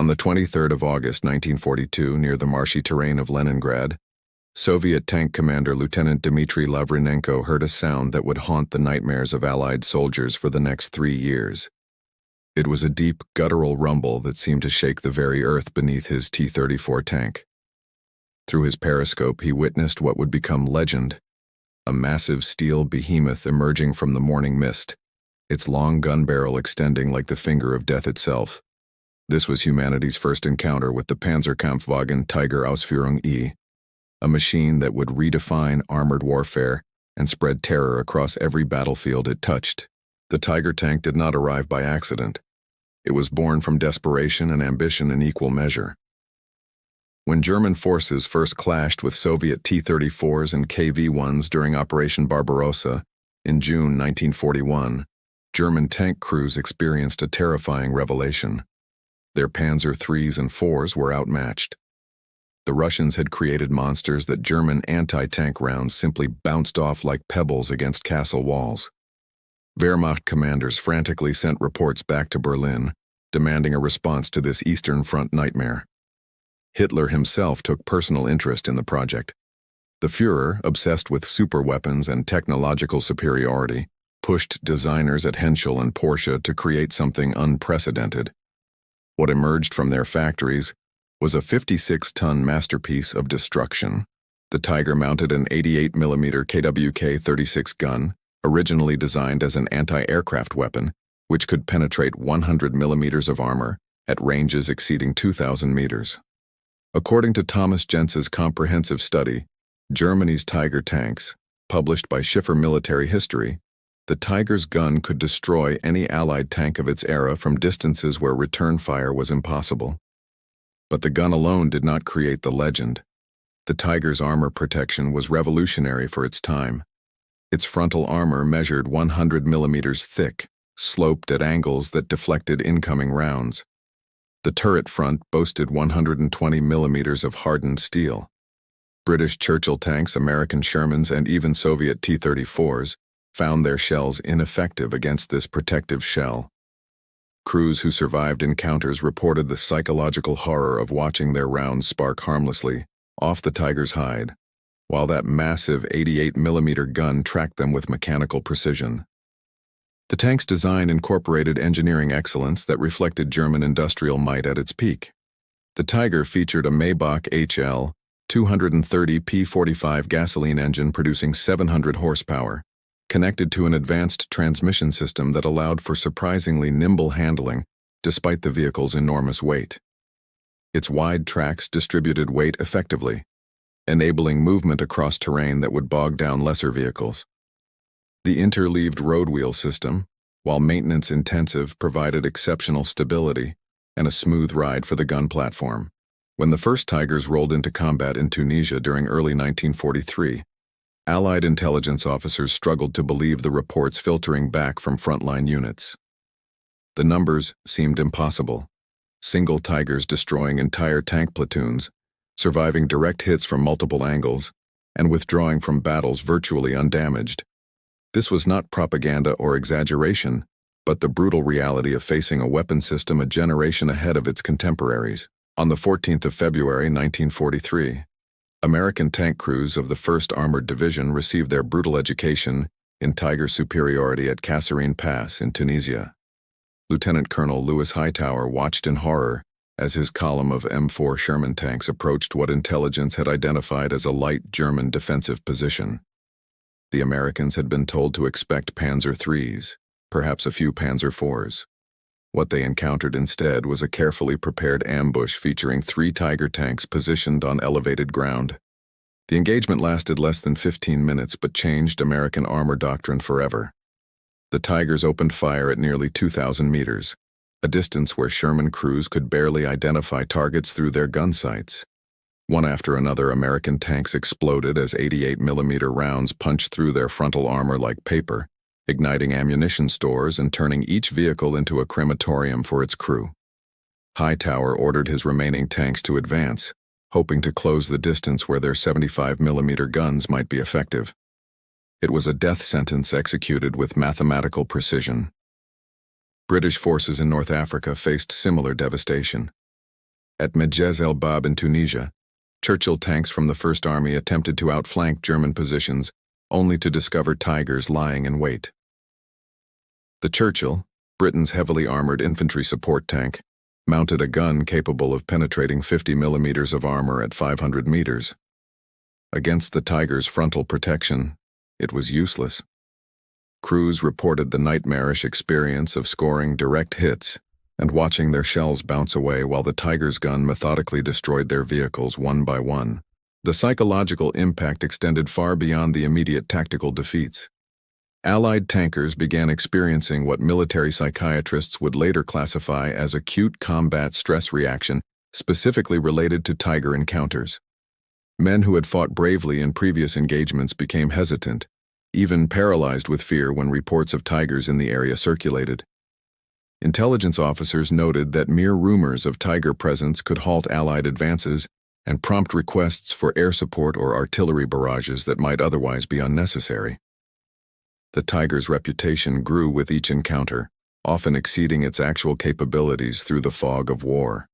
On the 23rd of August 1942, near the marshy terrain of Leningrad, Soviet tank commander Lieutenant Dmitry Lavrinenko heard a sound that would haunt the nightmares of Allied soldiers for the next 3 years. It was a deep, guttural rumble that seemed to shake the very earth beneath his T-34 tank. Through his periscope, he witnessed what would become legend, a massive steel behemoth emerging from the morning mist, its long gun barrel extending like the finger of death itself. This was humanity's first encounter with the Panzerkampfwagen Tiger Ausführung E, a machine that would redefine armored warfare and spread terror across every battlefield it touched. The Tiger tank did not arrive by accident. It was born from desperation and ambition in equal measure. When German forces first clashed with Soviet T-34s and KV-1s during Operation Barbarossa in June 1941, German tank crews experienced a terrifying revelation. Their Panzer IIIs and IVs were outmatched. The Russians had created monsters that German anti-tank rounds simply bounced off like pebbles against castle walls. Wehrmacht commanders frantically sent reports back to Berlin, demanding a response to this Eastern Front nightmare. Hitler himself took personal interest in the project. The Führer, obsessed with superweapons and technological superiority, pushed designers at Henschel and Porsche to create something unprecedented. What emerged from their factories was a 56-ton masterpiece of destruction. The Tiger mounted an 88mm KWK-36 gun, originally designed as an anti-aircraft weapon, which could penetrate 100 millimeters of armor at ranges exceeding 2,000 meters. According to Thomas Jentz's comprehensive study, Germany's Tiger tanks, published by Schiffer Military History, the Tiger's gun could destroy any Allied tank of its era from distances where return fire was impossible. But the gun alone did not create the legend. The Tiger's armor protection was revolutionary for its time. Its frontal armor measured 100 millimeters thick, sloped at angles that deflected incoming rounds. The turret front boasted 120 millimeters of hardened steel. British Churchill tanks, American Shermans, and even Soviet T-34s found their shells ineffective against this protective shell. Crews who survived encounters reported the psychological horror of watching their rounds spark harmlessly off the Tiger's hide, while that massive 88mm gun tracked them with mechanical precision. The tank's design incorporated engineering excellence that reflected German industrial might at its peak. The Tiger featured a Maybach HL 230 P45 gasoline engine producing 700 horsepower, connected to an advanced transmission system that allowed for surprisingly nimble handling despite the vehicle's enormous weight. Its wide tracks distributed weight effectively, enabling movement across terrain that would bog down lesser vehicles. The interleaved road wheel system, while maintenance-intensive, provided exceptional stability and a smooth ride for the gun platform. When the first Tigers rolled into combat in Tunisia during early 1943, Allied intelligence officers struggled to believe the reports filtering back from frontline units. The numbers seemed impossible. Single Tigers destroying entire tank platoons, surviving direct hits from multiple angles, and withdrawing from battles virtually undamaged. This was not propaganda or exaggeration, but the brutal reality of facing a weapon system a generation ahead of its contemporaries. On the 14th of February 1943, American tank crews of the 1st Armored Division received their brutal education in Tiger superiority at Kasserine Pass in Tunisia. Lieutenant Colonel Louis Hightower watched in horror as his column of M4 Sherman tanks approached what intelligence had identified as a light German defensive position. The Americans had been told to expect Panzer IIIs, perhaps a few Panzer IVs. What they encountered instead was a carefully prepared ambush featuring 3 Tiger tanks positioned on elevated ground. The engagement lasted less than 15 minutes but changed American armor doctrine forever. The Tigers opened fire at nearly 2,000 meters, a distance where Sherman crews could barely identify targets through their gun sights. One after another, American tanks exploded as 88mm rounds punched through their frontal armor like paper, igniting ammunition stores and turning each vehicle into a crematorium for its crew. Hightower ordered his remaining tanks to advance, hoping to close the distance where their 75mm guns might be effective. It was a death sentence executed with mathematical precision. British forces in North Africa faced similar devastation. At Medjez el Bab in Tunisia, Churchill tanks from the First Army attempted to outflank German positions, only to discover Tigers lying in wait. The Churchill, Britain's heavily armored infantry support tank, mounted a gun capable of penetrating 50 millimeters of armor at 500 meters. Against the Tiger's frontal protection, it was useless. Crews reported the nightmarish experience of scoring direct hits and watching their shells bounce away while the Tiger's gun methodically destroyed their vehicles one by one. The psychological impact extended far beyond the immediate tactical defeats. Allied tankers began experiencing what military psychiatrists would later classify as acute combat stress reaction, specifically related to Tiger encounters. Men who had fought bravely in previous engagements became hesitant, even paralyzed with fear when reports of Tigers in the area circulated. Intelligence officers noted that mere rumors of Tiger presence could halt Allied advances and prompt requests for air support or artillery barrages that might otherwise be unnecessary. The Tiger's reputation grew with each encounter, often exceeding its actual capabilities through the fog of war.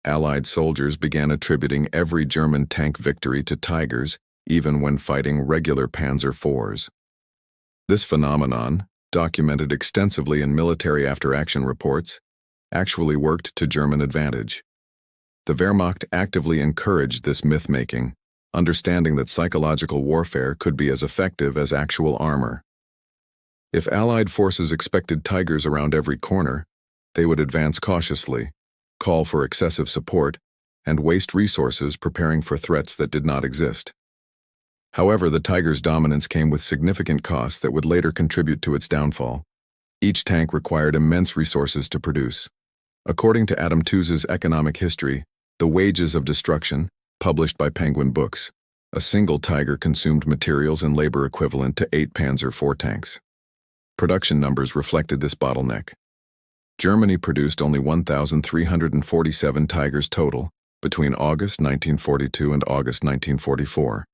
Allied soldiers began attributing every German tank victory to Tigers, even when fighting regular Panzer IVs. This phenomenon, documented extensively in military after-action reports, actually worked to German advantage. The Wehrmacht actively encouraged this myth-making, understanding that psychological warfare could be as effective as actual armor. If Allied forces expected Tigers around every corner, they would advance cautiously, call for excessive support, and waste resources preparing for threats that did not exist. However, the Tiger's dominance came with significant costs that would later contribute to its downfall. Each tank required immense resources to produce. According to Adam Tooze's Economic History, The Wages of Destruction, published by Penguin Books, a single Tiger consumed materials and labor equivalent to 8 Panzer IV tanks. Production numbers reflected this bottleneck. Germany produced only 1,347 Tigers total between August 1942 and August 1944.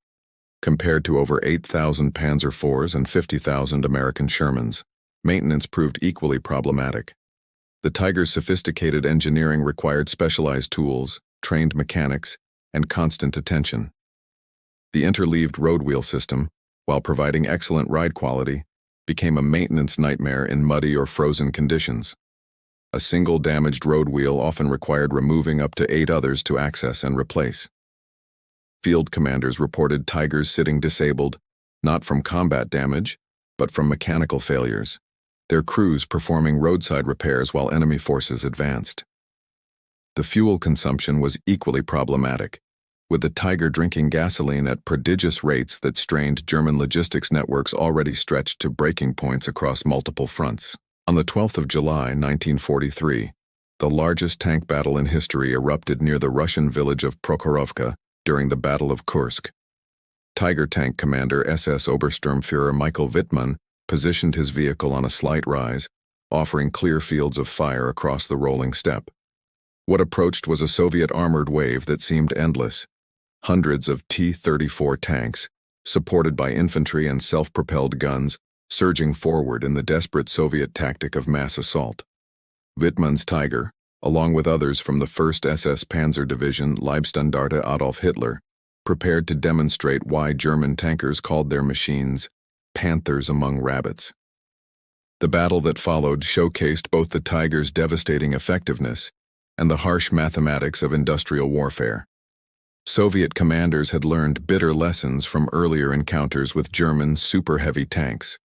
Compared to over 8,000 Panzer IVs and 50,000 American Shermans, maintenance proved equally problematic. The Tiger's sophisticated engineering required specialized tools, trained mechanics, and constant attention. The interleaved road wheel system, while providing excellent ride quality, became a maintenance nightmare in muddy or frozen conditions. A single damaged road wheel often required removing up to 8 others to access and replace. Field commanders reported Tigers sitting disabled, not from combat damage, but from mechanical failures, their crews performing roadside repairs while enemy forces advanced. The fuel consumption was equally problematic, with the Tiger drinking gasoline at prodigious rates that strained German logistics networks already stretched to breaking points across multiple fronts. On the 12th of July, 1943, the largest tank battle in history erupted near the Russian village of Prokhorovka during the Battle of Kursk. Tiger tank commander SS Obersturmführer Michael Wittmann positioned his vehicle on a slight rise, offering clear fields of fire across the rolling steppe. What approached was a Soviet armored wave that seemed endless. Hundreds of T-34 tanks, supported by infantry and self-propelled guns, surging forward in the desperate Soviet tactic of mass assault. Wittmann's Tiger, along with others from the 1st SS Panzer Division Leibstandarte Adolf Hitler, prepared to demonstrate why German tankers called their machines panthers among rabbits. The battle that followed showcased both the Tiger's devastating effectiveness and the harsh mathematics of industrial warfare. Soviet commanders had learned bitter lessons from earlier encounters with German super-heavy tanks.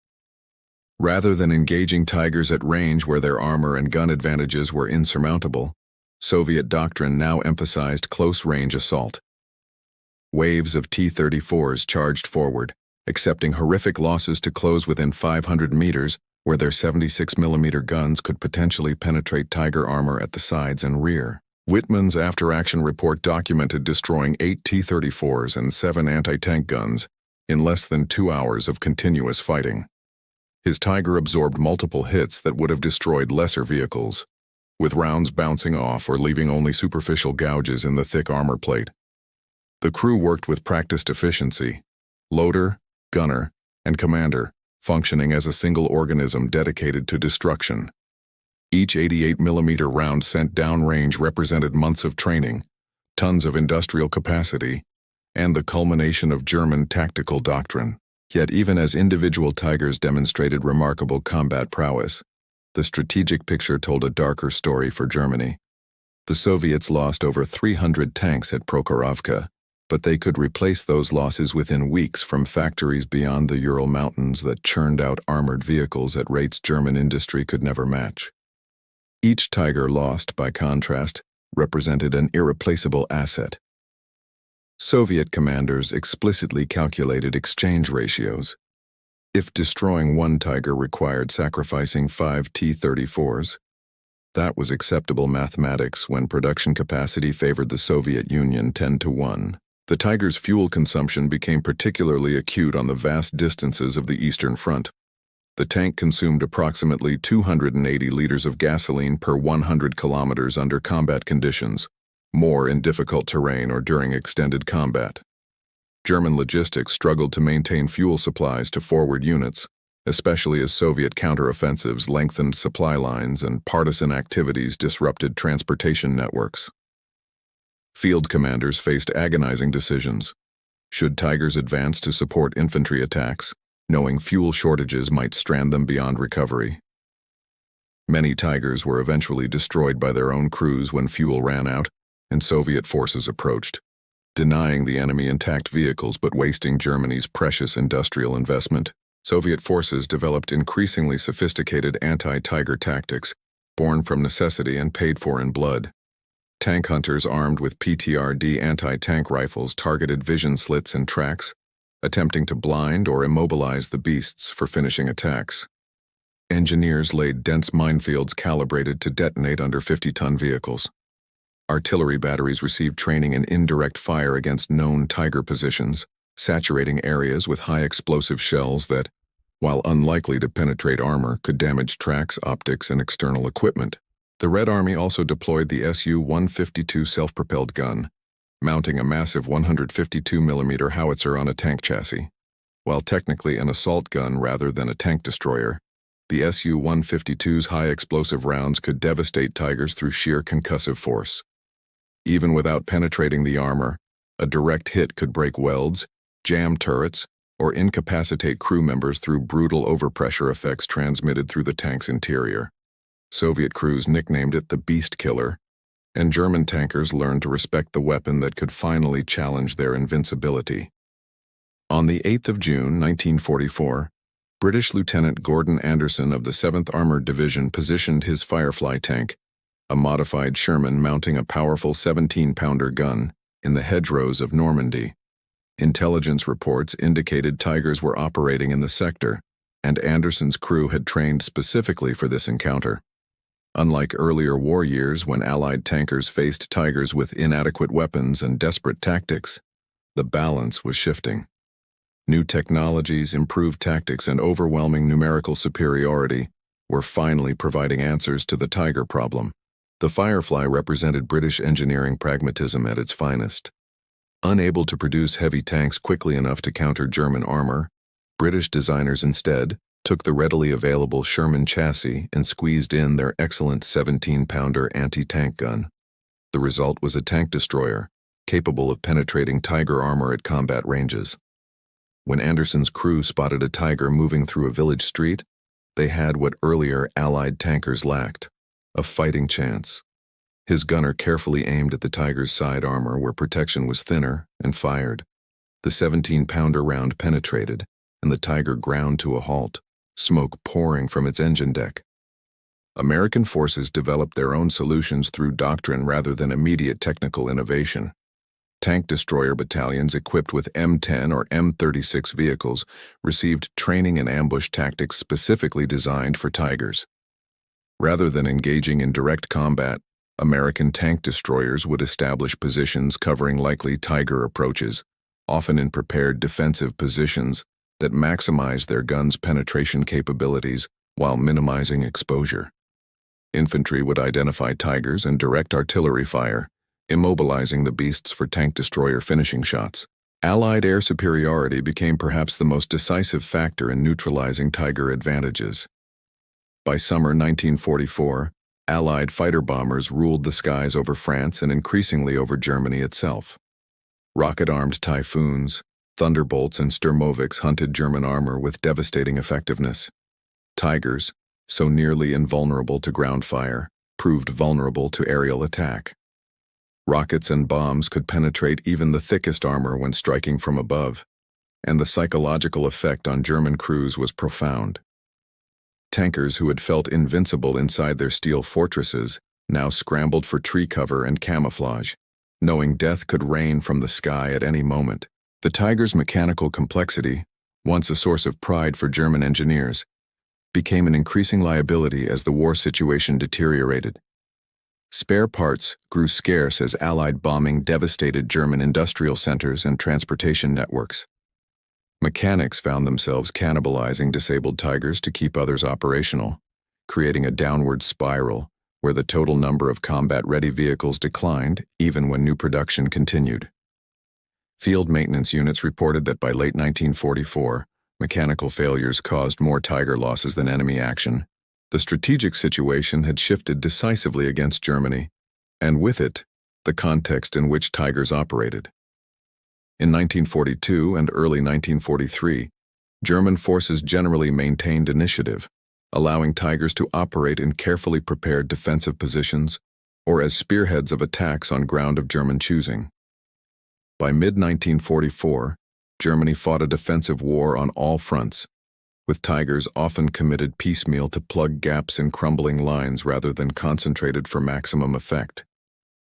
Rather than engaging Tigers at range where their armor and gun advantages were insurmountable, Soviet doctrine now emphasized close-range assault. Waves of T-34s charged forward, accepting horrific losses to close within 500 meters where their 76mm guns could potentially penetrate Tiger armor at the sides and rear. Wittmann's after-action report documented destroying 8 T-34s and 7 anti-tank guns in less than 2 hours of continuous fighting. His Tiger absorbed multiple hits that would have destroyed lesser vehicles, with rounds bouncing off or leaving only superficial gouges in the thick armor plate. The crew worked with practiced efficiency, loader, gunner, and commander, functioning as a single organism dedicated to destruction. Each 88mm round sent downrange represented months of training, tons of industrial capacity, and the culmination of German tactical doctrine. Yet even as individual Tigers demonstrated remarkable combat prowess, the strategic picture told a darker story for Germany. The Soviets lost over 300 tanks at Prokhorovka, but they could replace those losses within weeks from factories beyond the Ural Mountains that churned out armored vehicles at rates German industry could never match. Each Tiger lost, by contrast, represented an irreplaceable asset. Soviet commanders explicitly calculated exchange ratios. If destroying one Tiger required sacrificing 5 T-34s, that was acceptable mathematics when production capacity favored the Soviet Union 10-1. The Tiger's fuel consumption became particularly acute on the vast distances of the Eastern Front. The tank consumed approximately 280 liters of gasoline per 100 kilometers under combat conditions, more in difficult terrain or during extended combat. German logistics struggled to maintain fuel supplies to forward units, especially as Soviet counteroffensives lengthened supply lines and partisan activities disrupted transportation networks. Field commanders faced agonizing decisions. Should Tigers advance to support infantry attacks, knowing fuel shortages might strand them beyond recovery? Many Tigers were eventually destroyed by their own crews when fuel ran out and Soviet forces approached, denying the enemy intact vehicles but wasting Germany's precious industrial investment. Soviet forces developed increasingly sophisticated anti-Tiger tactics, born from necessity and paid for in blood. Tank hunters armed with PTRD anti-tank rifles targeted vision slits and tracks, attempting to blind or immobilize the beasts for finishing attacks. Engineers laid dense minefields calibrated to detonate under 50-ton vehicles. Artillery batteries received training in indirect fire against known Tiger positions, saturating areas with high explosive shells that, while unlikely to penetrate armor, could damage tracks, optics, and external equipment. The Red Army also deployed the Su-152 self-propelled gun, mounting a massive 152mm howitzer on a tank chassis. While technically an assault gun rather than a tank destroyer, the Su-152's high explosive rounds could devastate Tigers through sheer concussive force. Even without penetrating the armor, a direct hit could break welds, jam turrets, or incapacitate crew members through brutal overpressure effects transmitted through the tank's interior. Soviet crews nicknamed it the Beast Killer, and German tankers learned to respect the weapon that could finally challenge their invincibility. On the 8th of June, 1944, British Lieutenant Gordon Anderson of the 7th Armored Division positioned his Firefly tank, a modified Sherman mounting a powerful 17-pounder gun, in the hedgerows of Normandy. Intelligence reports indicated Tigers were operating in the sector, and Anderson's crew had trained specifically for this encounter. Unlike earlier war years when Allied tankers faced Tigers with inadequate weapons and desperate tactics, the balance was shifting. New technologies, improved tactics, and overwhelming numerical superiority were finally providing answers to the Tiger problem. The Firefly represented British engineering pragmatism at its finest. Unable to produce heavy tanks quickly enough to counter German armor, British designers instead took the readily available Sherman chassis and squeezed in their excellent 17-pounder anti-tank gun. The result was a tank destroyer, capable of penetrating Tiger armor at combat ranges. When Anderson's crew spotted a Tiger moving through a village street, they had what earlier Allied tankers lacked: a fighting chance. His gunner carefully aimed at the Tiger's side armor where protection was thinner and fired. The 17-pounder round penetrated, and the Tiger ground to a halt, smoke pouring from its engine deck. American forces developed their own solutions through doctrine rather than immediate technical innovation. Tank destroyer battalions equipped with M10 or M36 vehicles received training in ambush tactics specifically designed for Tigers. Rather than engaging in direct combat, American tank destroyers would establish positions covering likely Tiger approaches, often in prepared defensive positions that maximize their guns' penetration capabilities while minimizing exposure. Infantry would identify Tigers and direct artillery fire, immobilizing the beasts for tank destroyer finishing shots. Allied air superiority became perhaps the most decisive factor in neutralizing Tiger advantages. By summer 1944, Allied fighter bombers ruled the skies over France and increasingly over Germany itself. Rocket-armed Typhoons, Thunderbolts, and Sturmovix hunted German armor with devastating effectiveness. Tigers, so nearly invulnerable to ground fire, proved vulnerable to aerial attack. Rockets and bombs could penetrate even the thickest armor when striking from above, and the psychological effect on German crews was profound. Tankers who had felt invincible inside their steel fortresses now scrambled for tree cover and camouflage, knowing death could rain from the sky at any moment. The Tiger's mechanical complexity, once a source of pride for German engineers, became an increasing liability as the war situation deteriorated. Spare parts grew scarce as Allied bombing devastated German industrial centers and transportation networks. Mechanics found themselves cannibalizing disabled Tigers to keep others operational, creating a downward spiral where the total number of combat-ready vehicles declined even when new production continued. Field maintenance units reported that by late 1944, mechanical failures caused more Tiger losses than enemy action. The strategic situation had shifted decisively against Germany, and with it, the context in which Tigers operated. In 1942 and early 1943, German forces generally maintained initiative, allowing Tigers to operate in carefully prepared defensive positions or as spearheads of attacks on ground of German choosing. By mid-1944, Germany fought a defensive war on all fronts, with Tigers often committed piecemeal to plug gaps in crumbling lines rather than concentrated for maximum effect.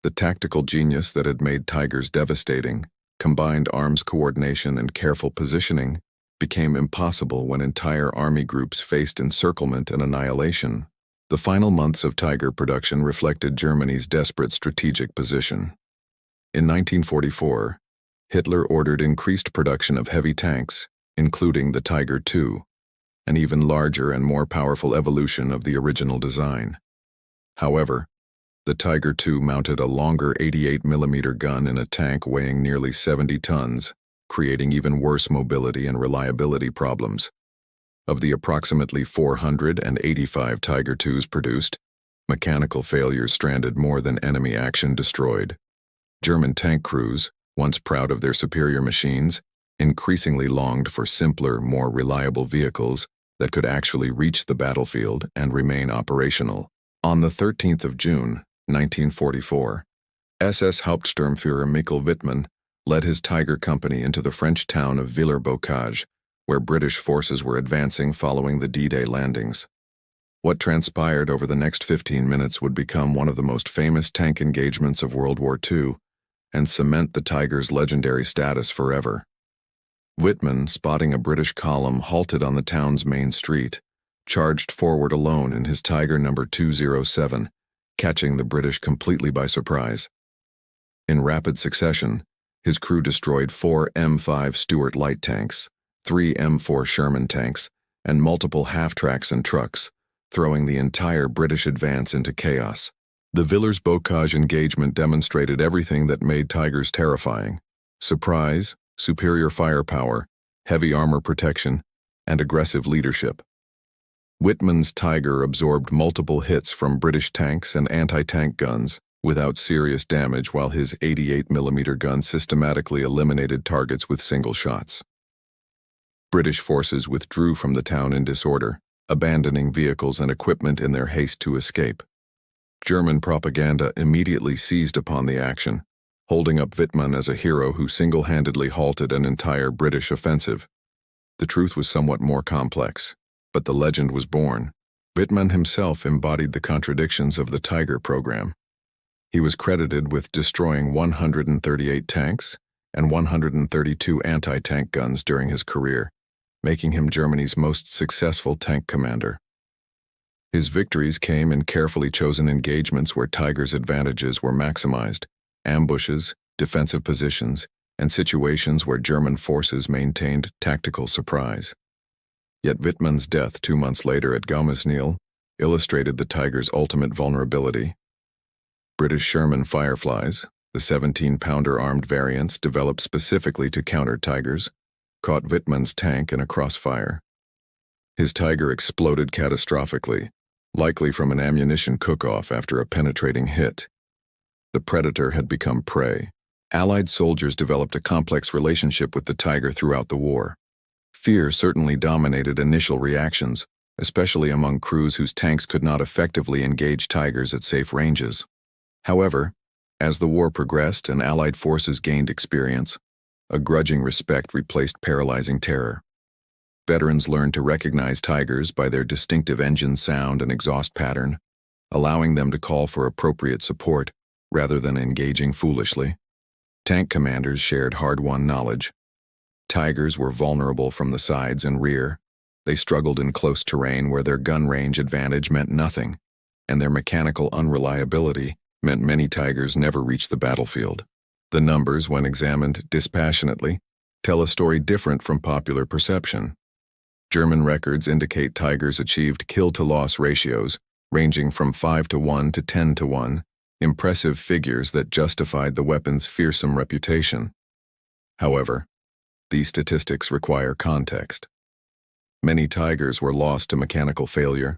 The tactical genius that had made Tigers devastating, combined arms coordination and careful positioning, became impossible when entire army groups faced encirclement and annihilation. The final months of Tiger production reflected Germany's desperate strategic position. In 1944, Hitler ordered increased production of heavy tanks, including the Tiger II, an even larger and more powerful evolution of the original design. However, the Tiger II mounted a longer 88mm gun in a tank weighing nearly 70 tons, creating even worse mobility and reliability problems. Of the approximately 485 Tiger IIs produced, mechanical failures stranded more than enemy action destroyed. German tank crews, once proud of their superior machines, increasingly longed for simpler, more reliable vehicles that could actually reach the battlefield and remain operational. On the 13th of June, 1944, SS Hauptsturmführer Mikkel Wittmann led his Tiger company into the French town of Villers-Bocage, where British forces were advancing following the D-Day landings. What transpired over the next 15 minutes would become one of the most famous tank engagements of World War II and cement the Tiger's legendary status forever. Wittmann, spotting a British column halted on the town's main street, charged forward alone in his Tiger No. 207, catching the British completely by surprise. In rapid succession, his crew destroyed 4 M5 Stuart light tanks, 3 M4 Sherman tanks, and multiple half-tracks and trucks, throwing the entire British advance into chaos. The Villers-Bocage engagement demonstrated everything that made Tigers terrifying: surprise, superior firepower, heavy armor protection, and aggressive leadership. Wittmann's Tiger absorbed multiple hits from British tanks and anti-tank guns without serious damage, while his 88mm gun systematically eliminated targets with single shots. British forces withdrew from the town in disorder, abandoning vehicles and equipment in their haste to escape. German propaganda immediately seized upon the action, holding up Wittmann as a hero who single-handedly halted an entire British offensive. The truth was somewhat more complex, but the legend was born. Wittmann himself embodied the contradictions of the Tiger program. He was credited with destroying 138 tanks and 132 anti-tank guns during his career, making him Germany's most successful tank commander. His victories came in carefully chosen engagements where Tiger's advantages were maximized: ambushes, defensive positions, and situations where German forces maintained tactical surprise. Yet Wittmann's death 2 months later at Gaumesnil illustrated the Tiger's ultimate vulnerability. British Sherman Fireflies, the 17-pounder armed variants developed specifically to counter Tigers, caught Wittmann's tank in a crossfire. His Tiger exploded catastrophically, likely from an ammunition cook-off after a penetrating hit. The predator had become prey. Allied soldiers developed a complex relationship with the tiger throughout the war. Fear certainly dominated initial reactions, especially among crews whose tanks could not effectively engage tigers at safe ranges. However, as the war progressed and Allied forces gained experience, a grudging respect replaced paralyzing terror. Veterans learned to recognize tigers by their distinctive engine sound and exhaust pattern, allowing them to call for appropriate support rather than engaging foolishly. Tank commanders shared hard-won knowledge. Tigers were vulnerable from the sides and rear. They struggled in close terrain where their gun range advantage meant nothing, and their mechanical unreliability meant many tigers never reached the battlefield. The numbers, when examined dispassionately, tell a story different from popular perception. German records indicate tigers achieved kill-to-loss ratios ranging from 5-to-1 to 10-to-1, impressive figures that justified the weapon's fearsome reputation. However, these statistics require context. Many tigers were lost to mechanical failure,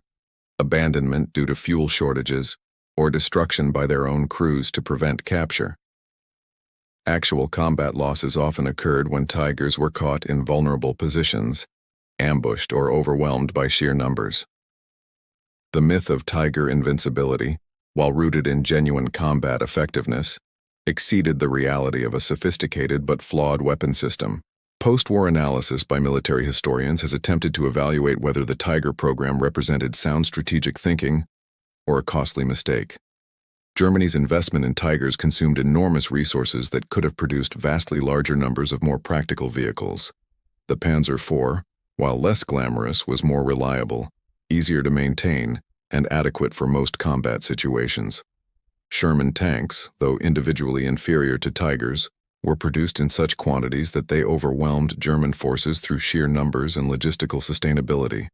abandonment due to fuel shortages, or destruction by their own crews to prevent capture. Actual combat losses often occurred when tigers were caught in vulnerable positions, ambushed or overwhelmed by sheer numbers. The myth of tiger invincibility, while rooted in genuine combat effectiveness, exceeded the reality of a sophisticated but flawed weapon system. Post-war analysis by military historians has attempted to evaluate whether the Tiger program represented sound strategic thinking or a costly mistake. Germany's investment in Tigers consumed enormous resources that could have produced vastly larger numbers of more practical vehicles. The Panzer IV, while less glamorous, was more reliable, easier to maintain, and adequate for most combat situations. Sherman tanks, though individually inferior to Tigers, were produced in such quantities that they overwhelmed German forces through sheer numbers and logistical sustainability.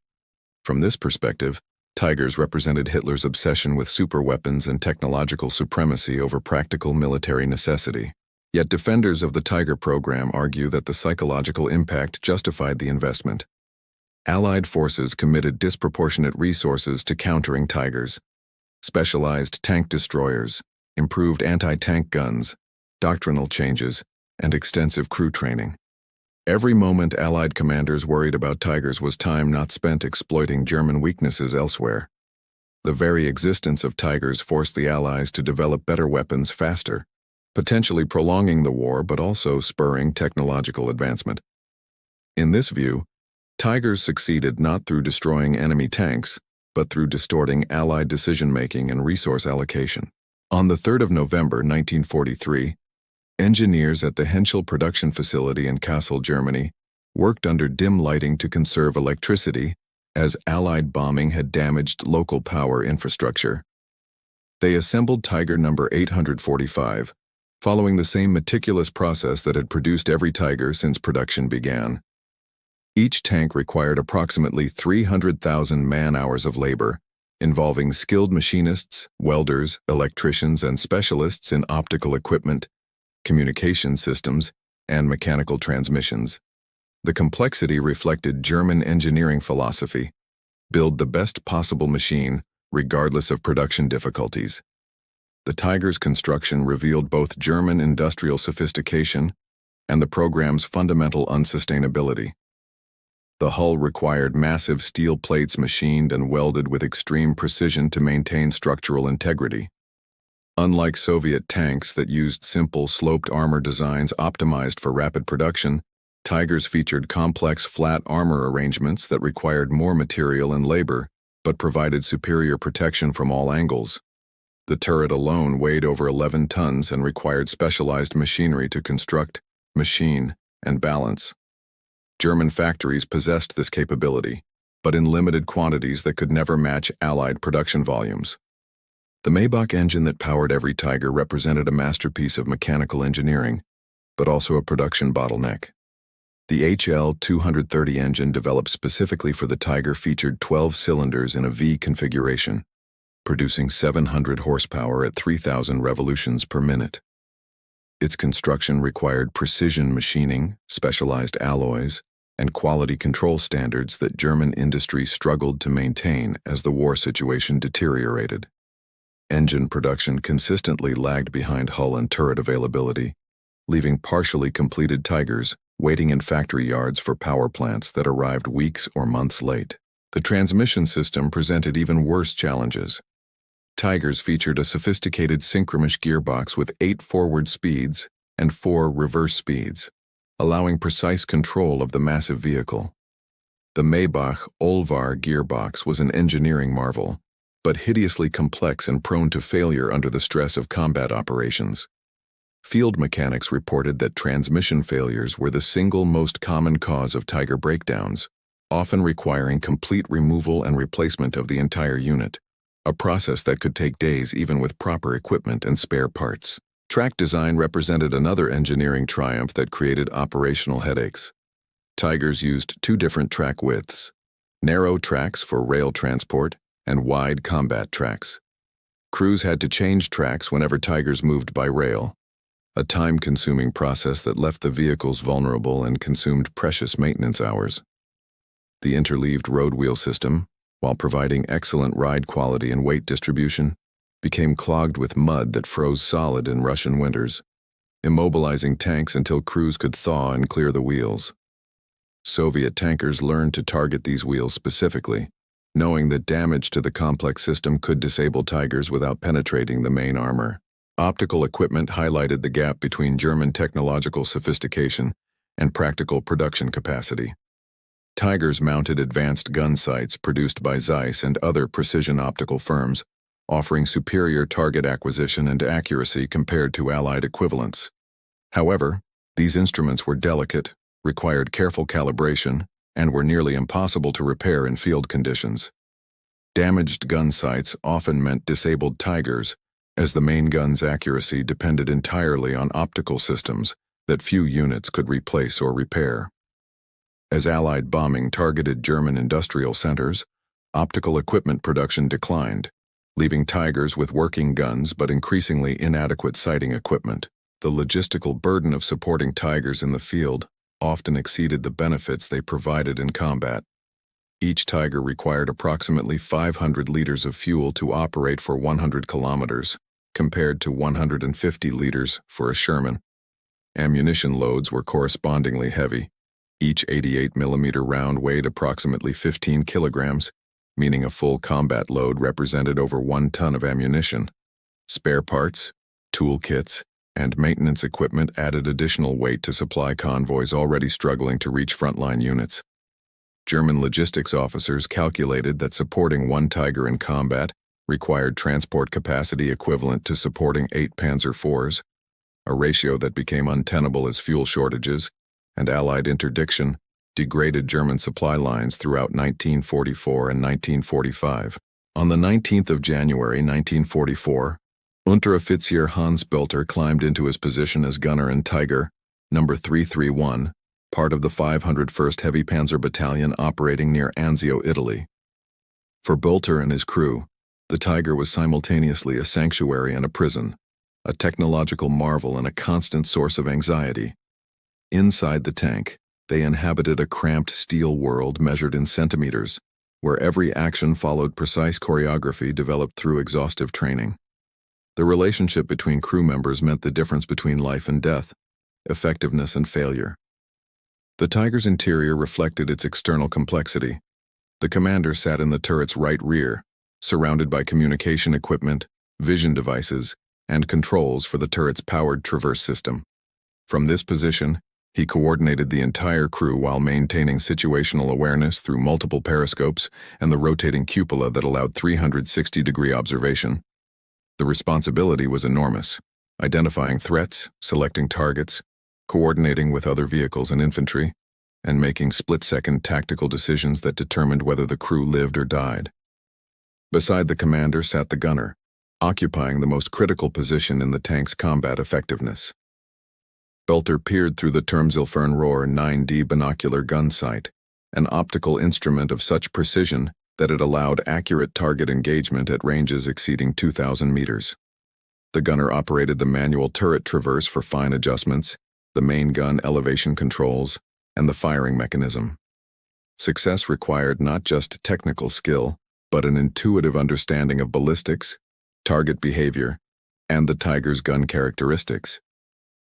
From this perspective, Tigers represented Hitler's obsession with superweapons and technological supremacy over practical military necessity. Yet defenders of the Tiger program argue that the psychological impact justified the investment. Allied forces committed disproportionate resources to countering Tigers. Specialized tank destroyers, improved anti-tank guns, doctrinal changes, and extensive crew training. Every moment Allied commanders worried about Tigers was time not spent exploiting German weaknesses elsewhere. The very existence of Tigers forced the Allies to develop better weapons faster, potentially prolonging the war but also spurring technological advancement. In this view, Tigers succeeded not through destroying enemy tanks, but through distorting Allied decision-making and resource allocation. On the 3rd of November 1943, engineers at the Henschel production facility in Kassel, Germany, worked under dim lighting to conserve electricity as Allied bombing had damaged local power infrastructure. They assembled Tiger number 845, following the same meticulous process that had produced every Tiger since production began. Each tank required approximately 300,000 man-hours of labor, involving skilled machinists, welders, electricians, and specialists in optical equipment, communication systems, and mechanical transmissions. The complexity reflected German engineering philosophy: build the best possible machine, regardless of production difficulties. The Tiger's construction revealed both German industrial sophistication and the program's fundamental unsustainability. The hull required massive steel plates machined and welded with extreme precision to maintain structural integrity. Unlike Soviet tanks that used simple, sloped armor designs optimized for rapid production, Tigers featured complex flat armor arrangements that required more material and labor, but provided superior protection from all angles. The turret alone weighed over 11 tons and required specialized machinery to construct, machine, and balance. German factories possessed this capability, but in limited quantities that could never match Allied production volumes. The Maybach engine that powered every Tiger represented a masterpiece of mechanical engineering, but also a production bottleneck. The HL-230 engine developed specifically for the Tiger featured 12 cylinders in a V configuration, producing 700 horsepower at 3,000 revolutions per minute. Its construction required precision machining, specialized alloys, and quality control standards that German industry struggled to maintain as the war situation deteriorated. Engine production consistently lagged behind hull and turret availability, leaving partially completed Tigers waiting in factory yards for power plants that arrived weeks or months late. The transmission system presented even worse challenges. Tigers featured a sophisticated synchronous gearbox with 8 forward speeds and 4 reverse speeds, allowing precise control of the massive vehicle. The Maybach-Olvar gearbox was an engineering marvel, but hideously complex and prone to failure under the stress of combat operations. Field mechanics reported that transmission failures were the single most common cause of Tiger breakdowns, often requiring complete removal and replacement of the entire unit, a process that could take days even with proper equipment and spare parts. Track design represented another engineering triumph that created operational headaches. Tigers used 2 different track widths: narrow tracks for rail transport and wide combat tracks. Crews had to change tracks whenever Tigers moved by rail, a time-consuming process that left the vehicles vulnerable and consumed precious maintenance hours. The interleaved road wheel system, while providing excellent ride quality and weight distribution, became clogged with mud that froze solid in Russian winters, immobilizing tanks until crews could thaw and clear the wheels. Soviet tankers learned to target these wheels specifically, knowing that damage to the complex system could disable Tigers without penetrating the main armor. Optical equipment highlighted the gap between German technological sophistication and practical production capacity. Tigers mounted advanced gun sights produced by Zeiss and other precision optical firms, offering superior target acquisition and accuracy compared to Allied equivalents. However, these instruments were delicate, required careful calibration, and were nearly impossible to repair in field conditions. Damaged gun sights often meant disabled Tigers, as the main gun's accuracy depended entirely on optical systems that few units could replace or repair. As Allied bombing targeted German industrial centers, optical equipment production declined, leaving Tigers with working guns but increasingly inadequate sighting equipment. The logistical burden of supporting Tigers in the field often exceeded the benefits they provided in combat. Each Tiger required approximately 500 liters of fuel to operate for 100 kilometers, compared to 150 liters for a Sherman. Ammunition loads were correspondingly heavy. Each 88mm round weighed approximately 15 kilograms, meaning a full combat load represented over 1 ton of ammunition. Spare parts, tool kits, and maintenance equipment added additional weight to supply convoys already struggling to reach frontline units. German logistics officers calculated that supporting 1 Tiger in combat required transport capacity equivalent to supporting 8 Panzer IVs, a ratio that became untenable as fuel shortages and Allied interdiction degraded German supply lines throughout 1944 and 1945. On the 19th of January 1944, Unteroffizier Hans Bülter climbed into his position as gunner in Tiger, No. 331, part of the 501st Heavy Panzer Battalion operating near Anzio, Italy. For Bülter and his crew, the Tiger was simultaneously a sanctuary and a prison, a technological marvel and a constant source of anxiety. Inside the tank, they inhabited a cramped steel world measured in centimeters, where every action followed precise choreography developed through exhaustive training. The relationship between crew members meant the difference between life and death, effectiveness and failure. The Tiger's interior reflected its external complexity. The commander sat in the turret's right rear, surrounded by communication equipment, vision devices, and controls for the turret's powered traverse system. From this position, he coordinated the entire crew while maintaining situational awareness through multiple periscopes and the rotating cupola that allowed 360-degree observation. The responsibility was enormous, identifying threats, selecting targets, coordinating with other vehicles and infantry, and making split-second tactical decisions that determined whether the crew lived or died. Beside the commander sat the gunner, occupying the most critical position in the tank's combat effectiveness. Bülter peered through the Turmzilfernrohr 9D binocular gun sight, an optical instrument of such precision that it allowed accurate target engagement at ranges exceeding 2,000 meters. The gunner operated the manual turret traverse for fine adjustments, the main gun elevation controls, and the firing mechanism. Success required not just technical skill, but an intuitive understanding of ballistics, target behavior, and the Tiger's gun characteristics.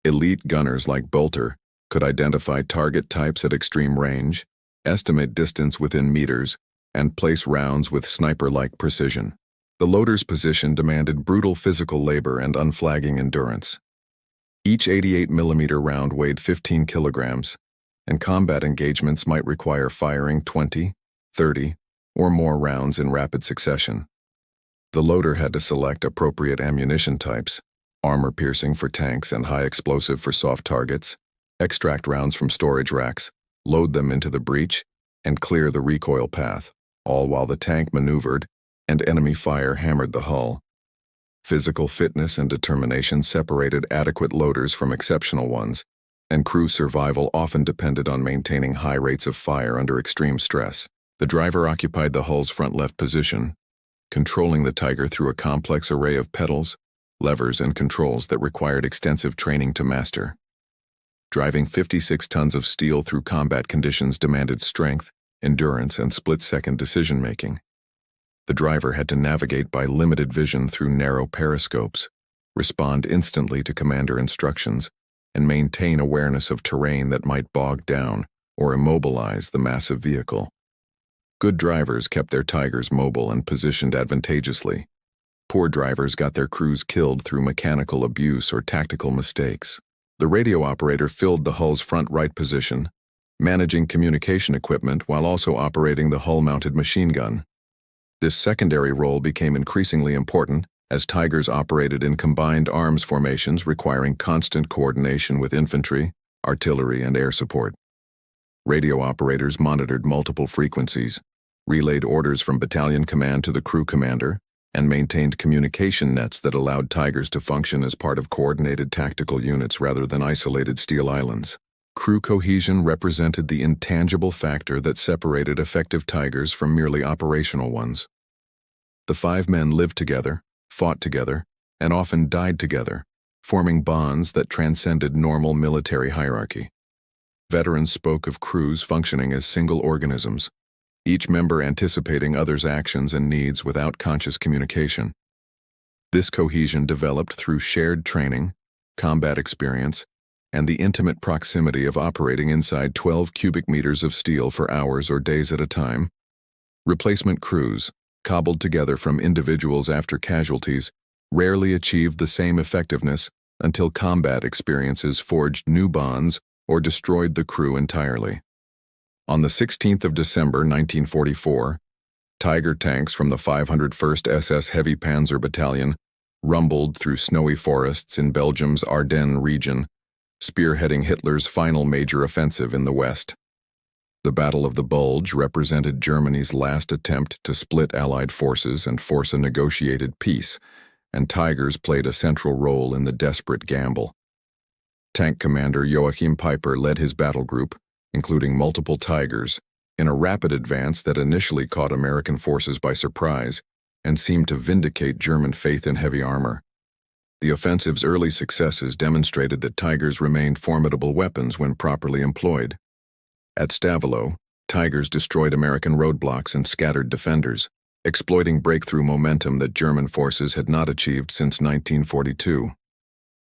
Elite gunners like Bolter could identify target types at extreme range, estimate distance within meters, and place rounds with sniper-like precision. The loader's position demanded brutal physical labor and unflagging endurance. Each 88mm round weighed 15 kilograms, and combat engagements might require firing 20, 30, or more rounds in rapid succession. The loader had to select appropriate ammunition types, armor-piercing for tanks and high-explosive for soft targets, extract rounds from storage racks, load them into the breech, and clear the recoil path, all while the tank maneuvered and enemy fire hammered the hull. Physical fitness and determination separated adequate loaders from exceptional ones, and crew survival often depended on maintaining high rates of fire under extreme stress. The driver occupied the hull's front left position, controlling the Tiger through a complex array of pedals, levers, and controls that required extensive training to master. Driving 56 tons of steel through combat conditions demanded strength, endurance, and split-second decision-making. The driver had to navigate by limited vision through narrow periscopes, respond instantly to commander instructions, and maintain awareness of terrain that might bog down or immobilize the massive vehicle. Good drivers kept their Tigers mobile and positioned advantageously. Poor drivers got their crews killed through mechanical abuse or tactical mistakes. The radio operator filled the hull's front right position, managing communication equipment while also operating the hull-mounted machine gun. This secondary role became increasingly important as Tigers operated in combined arms formations requiring constant coordination with infantry, artillery, and air support. Radio operators monitored multiple frequencies, relayed orders from battalion command to the crew commander, and maintained communication nets that allowed Tigers to function as part of coordinated tactical units rather than isolated steel islands. Crew cohesion represented the intangible factor that separated effective Tigers from merely operational ones. The 5 men lived together, fought together, and often died together, forming bonds that transcended normal military hierarchy. Veterans spoke of crews functioning as single organisms, each member anticipating others' actions and needs without conscious communication. This cohesion developed through shared training, combat experience, and the intimate proximity of operating inside 12 cubic meters of steel for hours or days at a time. Replacement crews, cobbled together from individuals after casualties, rarely achieved the same effectiveness until combat experiences forged new bonds or destroyed the crew entirely. On the 16th of December 1944, Tiger tanks from the 501st SS Heavy Panzer Battalion rumbled through snowy forests in Belgium's Ardennes region, spearheading Hitler's final major offensive in the West. The Battle of the Bulge represented Germany's last attempt to split Allied forces and force a negotiated peace, and Tigers played a central role in the desperate gamble. Tank Commander Joachim Peiper led his battle group, including multiple Tigers, in a rapid advance that initially caught American forces by surprise and seemed to vindicate German faith in heavy armor. The offensive's early successes demonstrated that Tigers remained formidable weapons when properly employed. At Stavelot, Tigers destroyed American roadblocks and scattered defenders, exploiting breakthrough momentum that German forces had not achieved since 1942.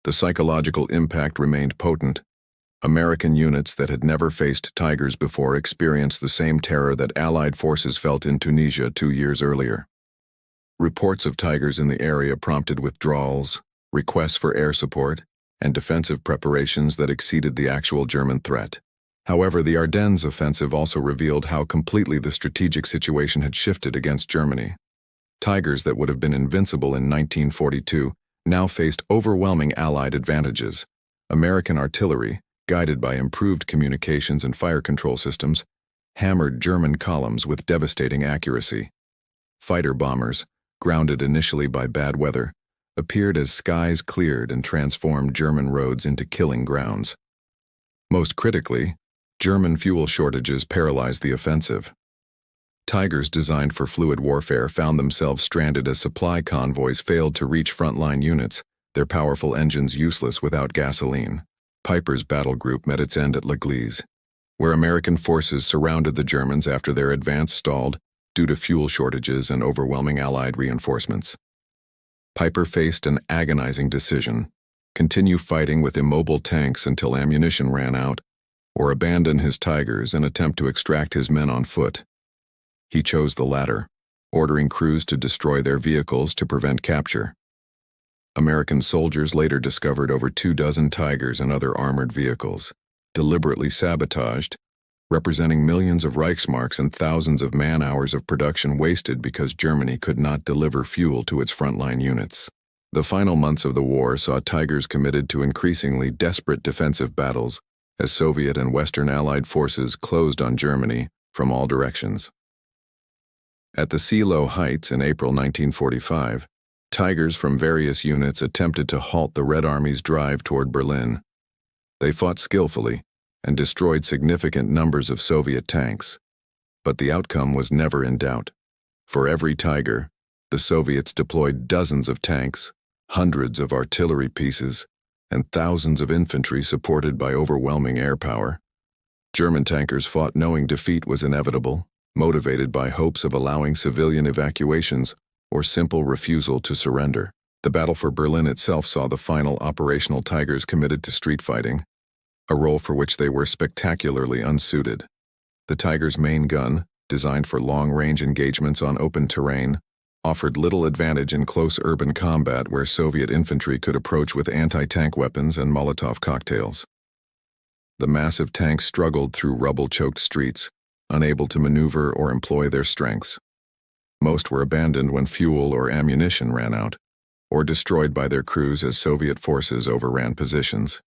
The psychological impact remained potent. American units that had never faced Tigers before experienced the same terror that Allied forces felt in Tunisia 2 years earlier. Reports of Tigers in the area prompted withdrawals, requests for air support, and defensive preparations that exceeded the actual German threat. However, the Ardennes offensive also revealed how completely the strategic situation had shifted against Germany. Tigers that would have been invincible in 1942 now faced overwhelming Allied advantages. American artillery, guided by improved communications and fire control systems, hammered German columns with devastating accuracy. Fighter bombers, grounded initially by bad weather, appeared as skies cleared and transformed German roads into killing grounds. Most critically, German fuel shortages paralyzed the offensive. Tigers designed for fluid warfare found themselves stranded as supply convoys failed to reach frontline units, their powerful engines useless without gasoline. Peiper's battle group met its end at L'Église. where American forces surrounded the Germans after their advance stalled due to fuel shortages and overwhelming Allied reinforcements. Piper faced an agonizing decision: continue fighting with immobile tanks until ammunition ran out, or abandon his Tigers and attempt to extract his men on foot. He chose the latter, ordering crews to destroy their vehicles to prevent capture. American soldiers later discovered over 24 Tigers and other armored vehicles, deliberately sabotaged, representing millions of Reichsmarks and thousands of man-hours of production wasted because Germany could not deliver fuel to its frontline units. The final months of the war saw Tigers committed to increasingly desperate defensive battles as Soviet and Western Allied forces closed on Germany from all directions. At the Seelow Heights in April 1945, Tigers from various units attempted to halt the Red Army's drive toward Berlin. They fought skillfully and destroyed significant numbers of Soviet tanks, but the outcome was never in doubt. For every Tiger, the Soviets deployed dozens of tanks, hundreds of artillery pieces, and thousands of infantry supported by overwhelming air power. German tankers fought knowing defeat was inevitable, motivated by hopes of allowing civilian evacuations or simple refusal to surrender. The battle for Berlin itself saw the final operational Tigers committed to street fighting, a role for which they were spectacularly unsuited. The Tiger's main gun, designed for long-range engagements on open terrain, offered little advantage in close urban combat where Soviet infantry could approach with anti-tank weapons and Molotov cocktails. The massive tanks struggled through rubble-choked streets, unable to maneuver or employ their strengths. Most were abandoned when fuel or ammunition ran out, or destroyed by their crews as Soviet forces overran positions.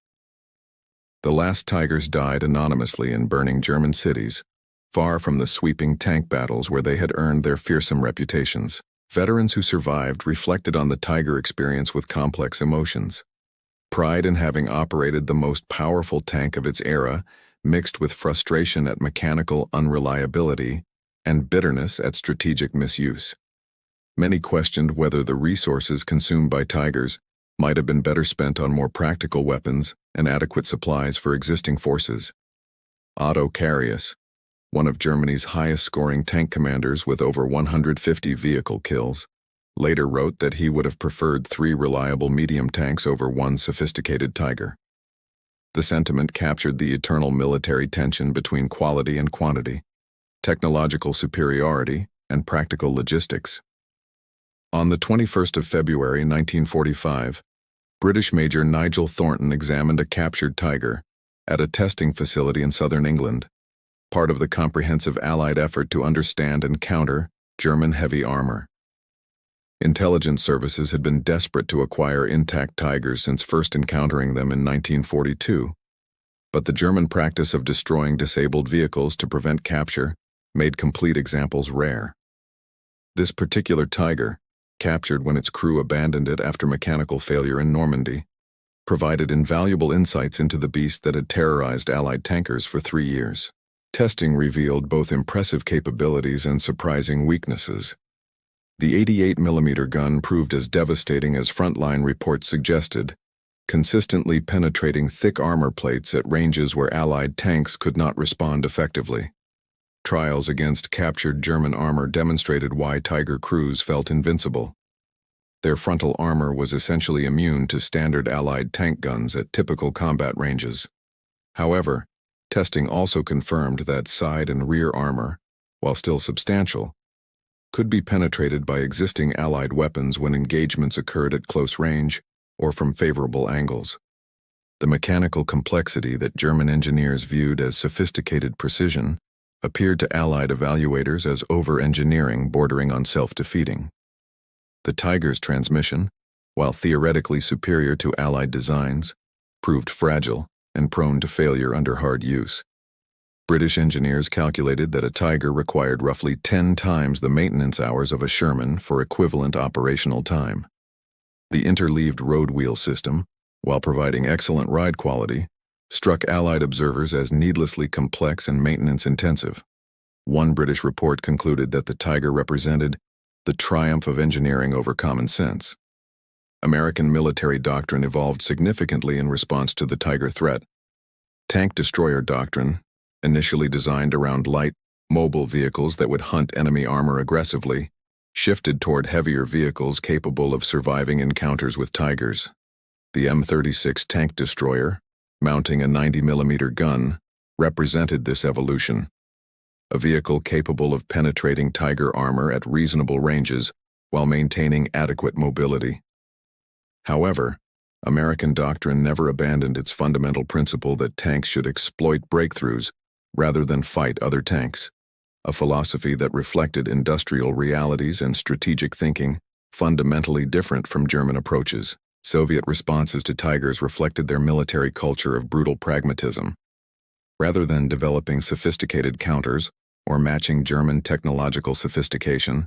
The last Tigers died anonymously in burning German cities, far from the sweeping tank battles where they had earned their fearsome reputations. Veterans who survived reflected on the Tiger experience with complex emotions. Pride in having operated the most powerful tank of its era, mixed with frustration at mechanical unreliability and bitterness at strategic misuse. Many questioned whether the resources consumed by Tigers might have been better spent on more practical weapons and adequate supplies for existing forces. Otto Carius, one of Germany's highest-scoring tank commanders with over 150 vehicle kills, later wrote that he would have preferred 3 reliable medium tanks over 1 sophisticated Tiger. The sentiment captured the eternal military tension between quality and quantity, technological superiority and practical logistics. On the 21st of February 1945, British Major Nigel Thornton examined a captured Tiger at a testing facility in southern England, part of the comprehensive Allied effort to understand and counter German heavy armor. Intelligence services had been desperate to acquire intact Tigers since first encountering them in 1942, but the German practice of destroying disabled vehicles to prevent capture made complete examples rare. This particular Tiger, captured when its crew abandoned it after mechanical failure in Normandy, provided invaluable insights into the beast that had terrorized Allied tankers for 3 years. Testing revealed both impressive capabilities and surprising weaknesses. The 88mm gun proved as devastating as frontline reports suggested, consistently penetrating thick armor plates at ranges where Allied tanks could not respond effectively. Trials against captured German armor demonstrated why Tiger crews felt invincible. Their frontal armor was essentially immune to standard Allied tank guns at typical combat ranges. However, testing also confirmed that side and rear armor, while still substantial, could be penetrated by existing Allied weapons when engagements occurred at close range or from favorable angles. The mechanical complexity that German engineers viewed as sophisticated precision appeared to Allied evaluators as over-engineering bordering on self-defeating. The Tiger's transmission, while theoretically superior to Allied designs, proved fragile and prone to failure under hard use. British engineers calculated that a Tiger required roughly 10 times the maintenance hours of a Sherman for equivalent operational time. The interleaved road wheel system, while providing excellent ride quality, struck Allied observers as needlessly complex and maintenance-intensive. One British report concluded that the Tiger represented the triumph of engineering over common sense. American military doctrine evolved significantly in response to the Tiger threat. Tank destroyer doctrine, initially designed around light, mobile vehicles that would hunt enemy armor aggressively, shifted toward heavier vehicles capable of surviving encounters with Tigers. The M36 tank destroyer, mounting a 90mm gun, represented this evolution. A vehicle capable of penetrating Tiger armor at reasonable ranges while maintaining adequate mobility. However, American doctrine never abandoned its fundamental principle that tanks should exploit breakthroughs rather than fight other tanks, a philosophy that reflected industrial realities and strategic thinking fundamentally different from German approaches. Soviet responses to Tigers reflected their military culture of brutal pragmatism. Rather than developing sophisticated counters or matching German technological sophistication,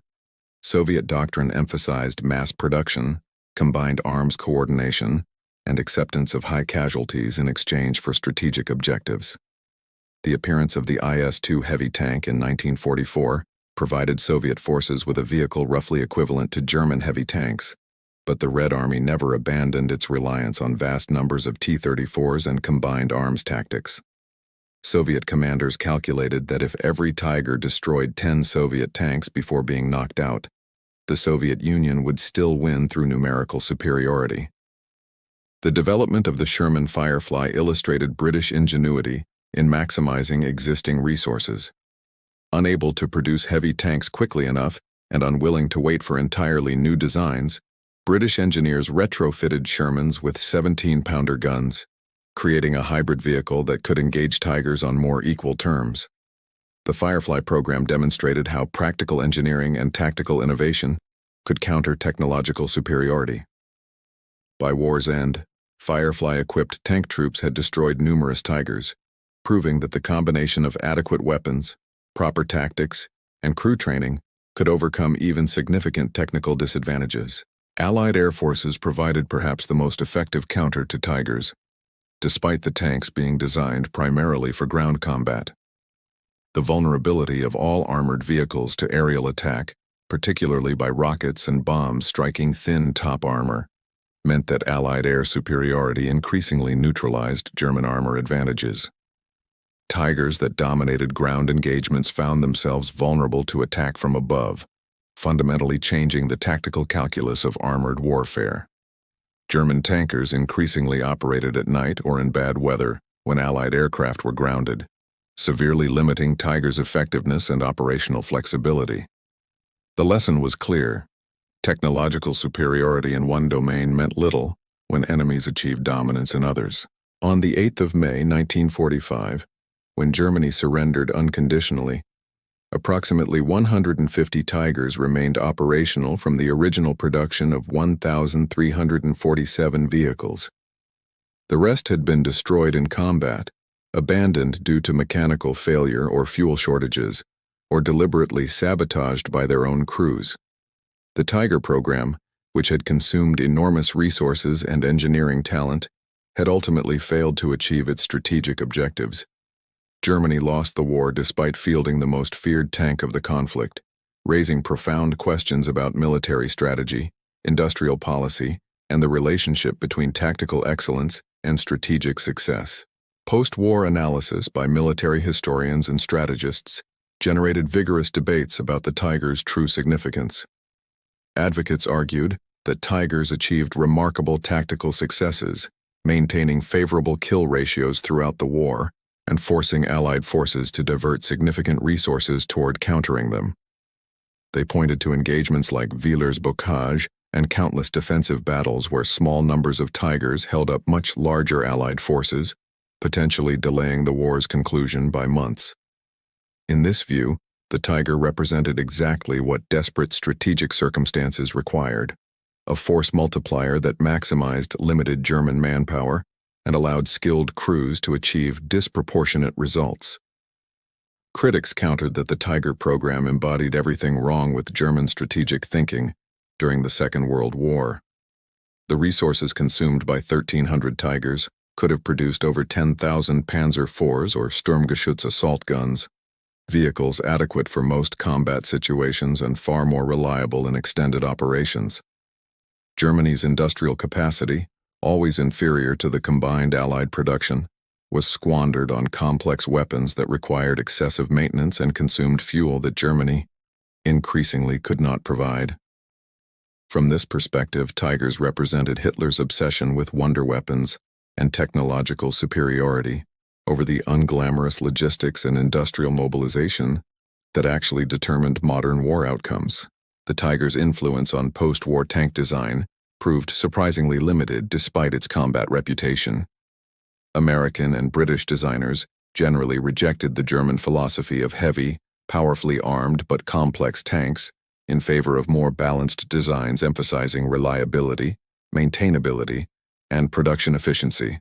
Soviet doctrine emphasized mass production, combined arms coordination, and acceptance of high casualties in exchange for strategic objectives. The appearance of the IS-2 heavy tank in 1944 provided Soviet forces with a vehicle roughly equivalent to German heavy tanks, but the Red Army never abandoned its reliance on vast numbers of T-34s and combined arms tactics. Soviet commanders calculated that if every Tiger destroyed 10 Soviet tanks before being knocked out, the Soviet Union would still win through numerical superiority. The development of the Sherman Firefly illustrated British ingenuity in maximizing existing resources. Unable to produce heavy tanks quickly enough and unwilling to wait for entirely new designs, British engineers retrofitted Shermans with 17-pounder guns, creating a hybrid vehicle that could engage Tigers on more equal terms. The Firefly program demonstrated how practical engineering and tactical innovation could counter technological superiority. By war's end, Firefly-equipped tank troops had destroyed numerous Tigers, proving that the combination of adequate weapons, proper tactics, and crew training could overcome even significant technical disadvantages. Allied air forces provided perhaps the most effective counter to Tigers, despite the tanks being designed primarily for ground combat. The vulnerability of all armored vehicles to aerial attack, particularly by rockets and bombs striking thin top armor, meant that Allied air superiority increasingly neutralized German armor advantages. Tigers that dominated ground engagements found themselves vulnerable to attack from above, fundamentally changing the tactical calculus of armored warfare. German tankers increasingly operated at night or in bad weather when Allied aircraft were grounded, severely limiting Tigers' effectiveness and operational flexibility. The lesson was clear. Technological superiority in one domain meant little when enemies achieved dominance in others. On the 8th of May 1945, when Germany surrendered unconditionally, approximately 150 Tigers remained operational from the original production of 1,347 vehicles. The rest had been destroyed in combat, abandoned due to mechanical failure or fuel shortages, or deliberately sabotaged by their own crews. The Tiger program, which had consumed enormous resources and engineering talent, had ultimately failed to achieve its strategic objectives. Germany lost the war despite fielding the most feared tank of the conflict, raising profound questions about military strategy, industrial policy, and the relationship between tactical excellence and strategic success. Post-war analysis by military historians and strategists generated vigorous debates about the Tiger's true significance. Advocates argued that Tigers achieved remarkable tactical successes, maintaining favorable kill ratios throughout the war, and forcing Allied forces to divert significant resources toward countering them. They pointed to engagements like Wieler's Bocage and countless defensive battles where small numbers of Tigers held up much larger Allied forces, potentially delaying the war's conclusion by months. In this view, the Tiger represented exactly what desperate strategic circumstances required: a force multiplier that maximized limited German manpower and allowed skilled crews to achieve disproportionate results. Critics countered that the Tiger program embodied everything wrong with German strategic thinking during the Second World War. The resources consumed by 1,300 Tigers could have produced over 10,000 Panzer IVs or Sturmgeschütz assault guns, vehicles adequate for most combat situations and far more reliable in extended operations. Germany's industrial capacity, always inferior to the combined Allied production, was squandered on complex weapons that required excessive maintenance and consumed fuel that Germany, increasingly, could not provide. From this perspective, Tigers represented Hitler's obsession with wonder weapons and technological superiority over the unglamorous logistics and industrial mobilization that actually determined modern war outcomes. The Tiger's influence on post-war tank design proved surprisingly limited despite its combat reputation. American and British designers generally rejected the German philosophy of heavy, powerfully armed but complex tanks in favor of more balanced designs emphasizing reliability, maintainability, and production efficiency.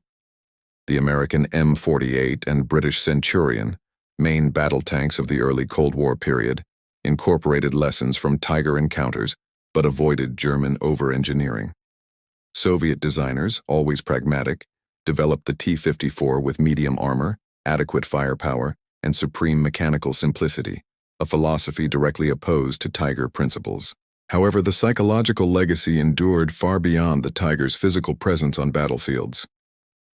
The American M48 and British Centurion, main battle tanks of the early Cold War period, incorporated lessons from Tiger encounters but avoided German over-engineering. Soviet designers, always pragmatic, developed the T-54 with medium armor, adequate firepower, and supreme mechanical simplicity, a philosophy directly opposed to Tiger principles. However, the psychological legacy endured far beyond the Tiger's physical presence on battlefields.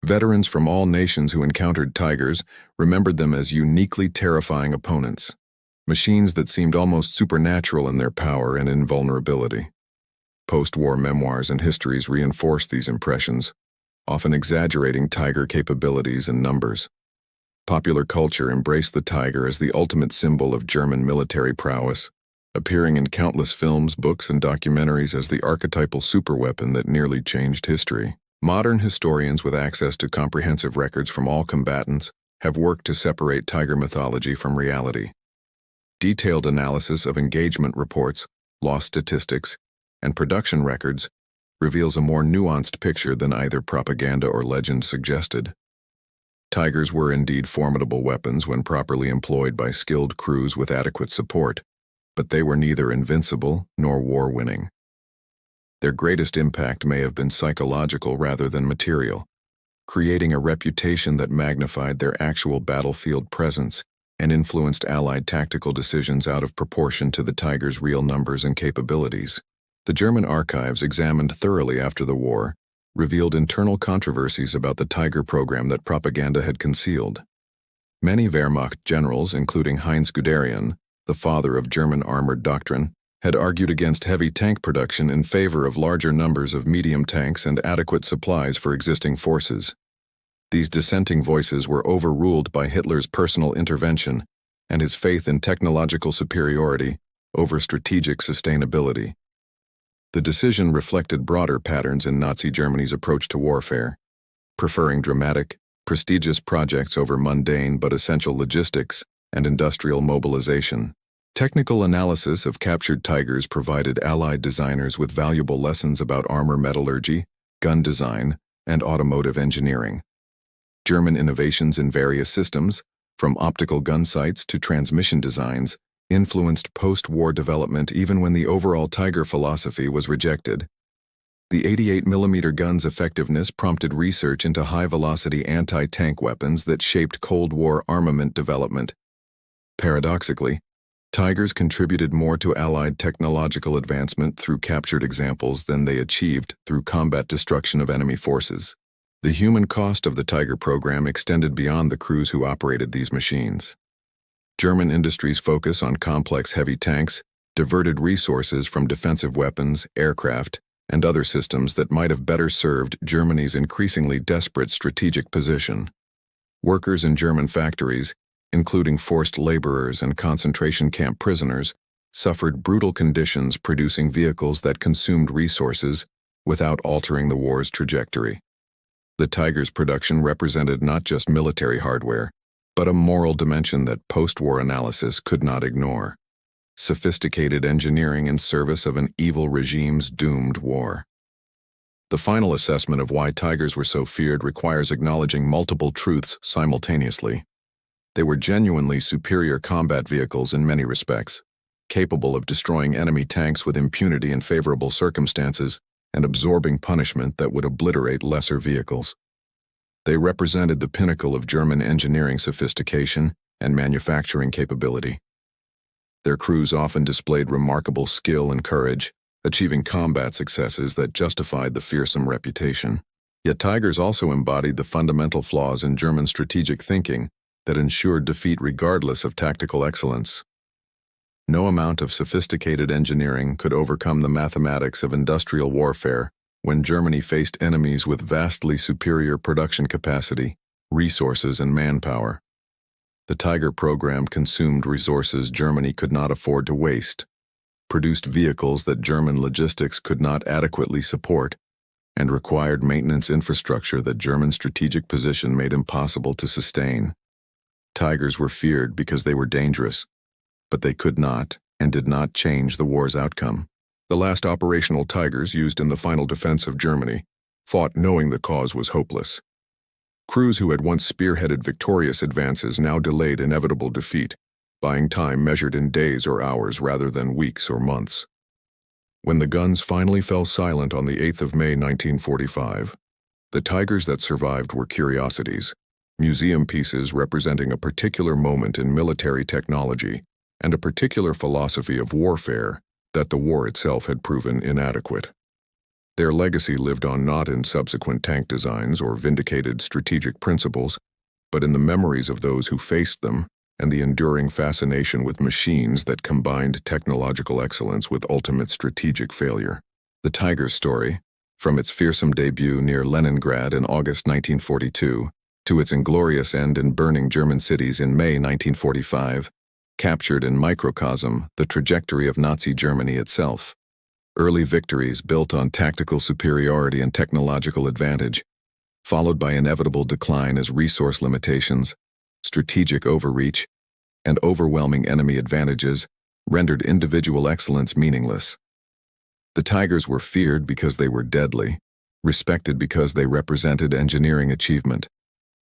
Veterans from all nations who encountered Tigers remembered them as uniquely terrifying opponents, machines that seemed almost supernatural in their power and invulnerability. Post-war memoirs and histories reinforced these impressions, often exaggerating Tiger capabilities and numbers. Popular culture embraced the Tiger as the ultimate symbol of German military prowess, appearing in countless films, books, and documentaries as the archetypal superweapon that nearly changed history. Modern historians with access to comprehensive records from all combatants have worked to separate Tiger mythology from reality. Detailed analysis of engagement reports, loss statistics, and production records reveals a more nuanced picture than either propaganda or legend suggested. Tigers were indeed formidable weapons when properly employed by skilled crews with adequate support, but they were neither invincible nor war-winning. Their greatest impact may have been psychological rather than material, creating a reputation that magnified their actual battlefield presence and influenced Allied tactical decisions out of proportion to the Tiger's real numbers and capabilities. The German archives, examined thoroughly after the war, revealed internal controversies about the Tiger program that propaganda had concealed. Many Wehrmacht generals, including Heinz Guderian, the father of German armored doctrine, had argued against heavy tank production in favor of larger numbers of medium tanks and adequate supplies for existing forces. These dissenting voices were overruled by Hitler's personal intervention and his faith in technological superiority over strategic sustainability. The decision reflected broader patterns in Nazi Germany's approach to warfare, preferring dramatic, prestigious projects over mundane but essential logistics and industrial mobilization. Technical analysis of captured Tigers provided Allied designers with valuable lessons about armor metallurgy, gun design, and automotive engineering. German innovations in various systems, from optical gun sights to transmission designs, influenced post-war development even when the overall Tiger philosophy was rejected. The 88mm gun's effectiveness prompted research into high-velocity anti-tank weapons that shaped Cold War armament development. Paradoxically, Tigers contributed more to Allied technological advancement through captured examples than they achieved through combat destruction of enemy forces. The human cost of the Tiger program extended beyond the crews who operated these machines. German industry's focus on complex heavy tanks diverted resources from defensive weapons, aircraft, and other systems that might have better served Germany's increasingly desperate strategic position. Workers in German factories, including forced laborers and concentration camp prisoners, suffered brutal conditions producing vehicles that consumed resources without altering the war's trajectory. The Tiger's production represented not just military hardware, but a moral dimension that post-war analysis could not ignore. Sophisticated engineering in service of an evil regime's doomed war. The final assessment of why Tigers were so feared requires acknowledging multiple truths simultaneously. They were genuinely superior combat vehicles in many respects, capable of destroying enemy tanks with impunity in favorable circumstances and absorbing punishment that would obliterate lesser vehicles. They represented the pinnacle of German engineering sophistication and manufacturing capability. Their crews often displayed remarkable skill and courage, achieving combat successes that justified the fearsome reputation. Yet Tigers also embodied the fundamental flaws in German strategic thinking that ensured defeat regardless of tactical excellence. No amount of sophisticated engineering could overcome the mathematics of industrial warfare when Germany faced enemies with vastly superior production capacity, resources, and manpower. The Tiger program consumed resources Germany could not afford to waste, produced vehicles that German logistics could not adequately support, and required maintenance infrastructure that German strategic position made impossible to sustain. Tigers were feared because they were dangerous, but they could not and did not change the war's outcome. The last operational Tigers used in the final defense of Germany fought knowing the cause was hopeless. Crews who had once spearheaded victorious advances now delayed inevitable defeat, buying time measured in days or hours rather than weeks or months. When the guns finally fell silent on the 8th of May 1945, the Tigers that survived were curiosities, museum pieces representing a particular moment in military technology and a particular philosophy of warfare that the war itself had proven inadequate. Their legacy lived on not in subsequent tank designs or vindicated strategic principles, but in the memories of those who faced them and the enduring fascination with machines that combined technological excellence with ultimate strategic failure. The Tiger's story, from its fearsome debut near Leningrad in August 1942 to its inglorious end in burning German cities in May 1945, captured in microcosm the trajectory of Nazi Germany itself. Early victories built on tactical superiority and technological advantage, followed by inevitable decline as resource limitations, strategic overreach, and overwhelming enemy advantages rendered individual excellence meaningless. The Tigers were feared because they were deadly, respected because they represented engineering achievement,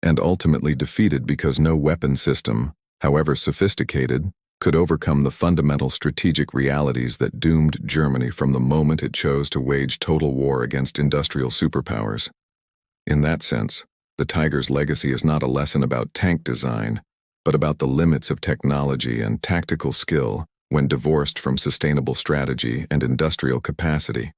and ultimately defeated because no weapon system, however sophisticated, could overcome the fundamental strategic realities that doomed Germany from the moment it chose to wage total war against industrial superpowers. In that sense, the Tiger's legacy is not a lesson about tank design, but about the limits of technology and tactical skill when divorced from sustainable strategy and industrial capacity.